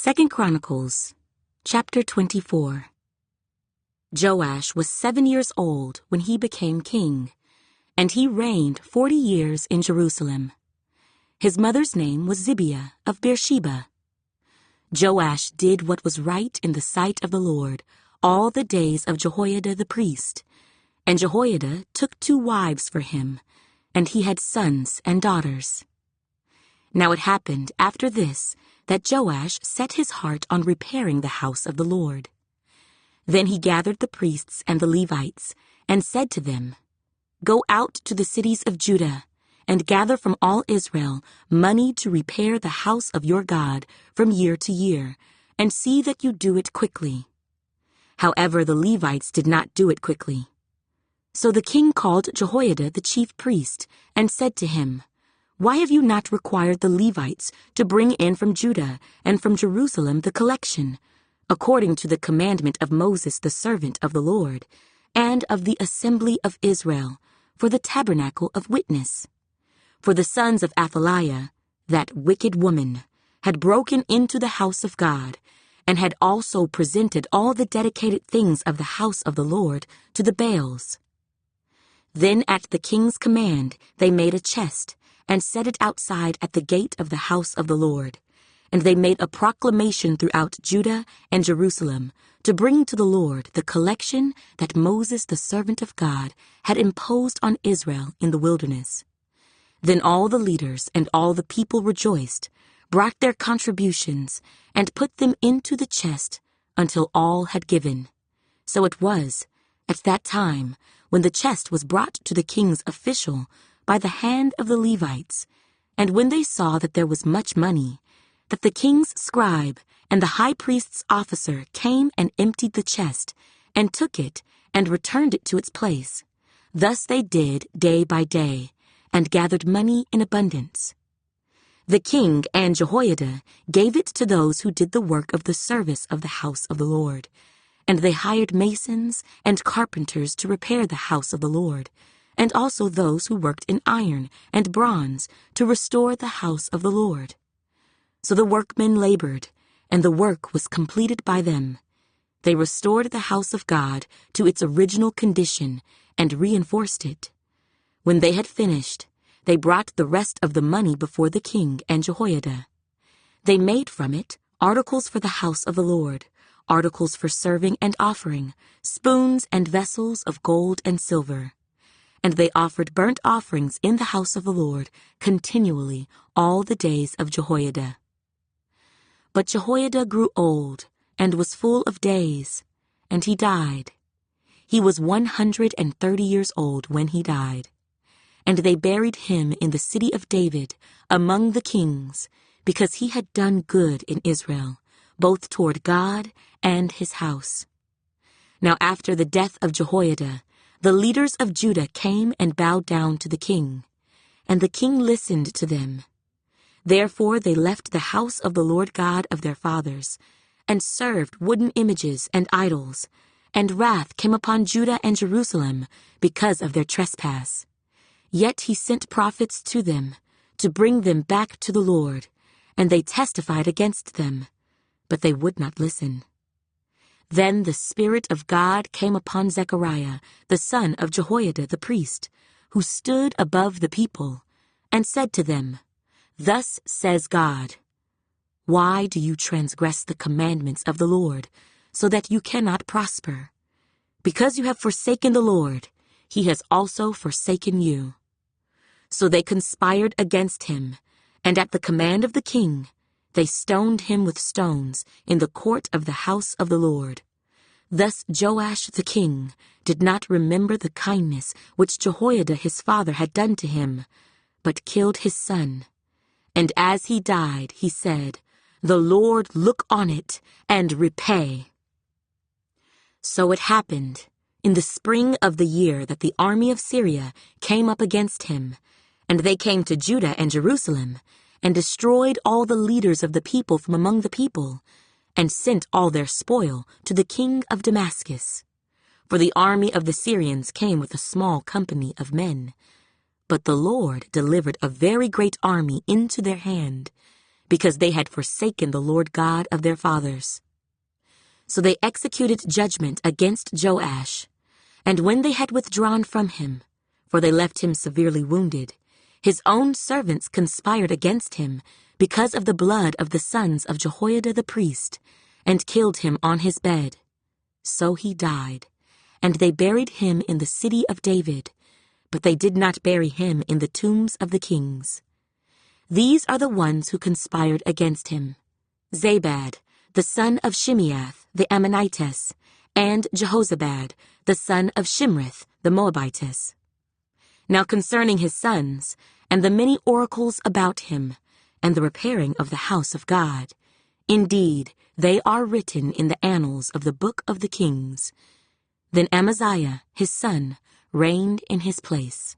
2 Chronicles, chapter 24. Joash was 7 years old when he became king, and he reigned 40 years in Jerusalem. His mother's name was Zibiah of Beersheba. Joash did what was right in the sight of the Lord all the days of Jehoiada the priest, and Jehoiada took 2 wives for him, and he had sons and daughters. Now it happened after this that Joash set his heart on repairing the house of the Lord. Then he gathered the priests and the Levites, and said to them, "Go out to the cities of Judah, and gather from all Israel money to repair the house of your God from year to year, and see that you do it quickly." However, the Levites did not do it quickly. So the king called Jehoiada the chief priest, and said to him, "Why have you not required the Levites to bring in from Judah and from Jerusalem the collection, according to the commandment of Moses the servant of the Lord, and of the assembly of Israel, for the tabernacle of witness?" For the sons of Athaliah, that wicked woman, had broken into the house of God, and had also presented all the dedicated things of the house of the Lord to the Baals. Then at the king's command they made a chest, and set it outside at the gate of the house of the Lord. And they made a proclamation throughout Judah and Jerusalem to bring to the Lord the collection that Moses the servant of God had imposed on Israel in the wilderness. Then all the leaders and all the people rejoiced, brought their contributions, and put them into the chest until all had given. So it was, at that time, when the chest was brought to the king's official by the hand of the Levites, and when they saw that there was much money, that the king's scribe and the high priest's officer came and emptied the chest, and took it, and returned it to its place. Thus they did day by day, and gathered money in abundance. The king and Jehoiada gave it to those who did the work of the service of the house of the Lord, and they hired masons and carpenters to repair the house of the Lord, and also those who worked in iron and bronze to restore the house of the Lord. So the workmen labored, and the work was completed by them. They restored the house of God to its original condition and reinforced it. When they had finished, they brought the rest of the money before the king and Jehoiada. They made from it articles for the house of the Lord, articles for serving and offering, spoons and vessels of gold and silver. And they offered burnt offerings in the house of the Lord continually all the days of Jehoiada. But Jehoiada grew old and was full of days, and he died. He was 130 years old when he died. And they buried him in the city of David among the kings, because he had done good in Israel, both toward God and his house. Now after the death of Jehoiada, the leaders of Judah came and bowed down to the king, and the king listened to them. Therefore they left the house of the Lord God of their fathers, and served wooden images and idols, and wrath came upon Judah and Jerusalem because of their trespass. Yet he sent prophets to them, to bring them back to the Lord, and they testified against them, but they would not listen. Then the Spirit of God came upon Zechariah, the son of Jehoiada the priest, who stood above the people, and said to them, "Thus says God, why do you transgress the commandments of the Lord, so that you cannot prosper? Because you have forsaken the Lord, he has also forsaken you." So they conspired against him, and at the command of the king, they stoned him with stones in the court of the house of the Lord. Thus Joash the king did not remember the kindness which Jehoiada his father had done to him, but killed his son. And as he died, he said, "The Lord look on it and repay." So it happened in the spring of the year that the army of Syria came up against him, and they came to Judah and Jerusalem, and destroyed all the leaders of the people from among the people, and sent all their spoil to the king of Damascus. For the army of the Syrians came with a small company of men. But the Lord delivered a very great army into their hand, because they had forsaken the Lord God of their fathers. So they executed judgment against Joash, and when they had withdrawn from him, for they left him severely wounded, his own servants conspired against him because of the blood of the sons of Jehoiada the priest, and killed him on his bed. So he died, and they buried him in the city of David, but they did not bury him in the tombs of the kings. These are the ones who conspired against him: Zabad, the son of Shimeath, the Ammonitess, and Jehozabad, the son of Shimrith, the Moabitess. Now concerning his sons, and the many oracles about him, and the repairing of the house of God, indeed, they are written in the annals of the book of the kings. Then Amaziah, his son, reigned in his place.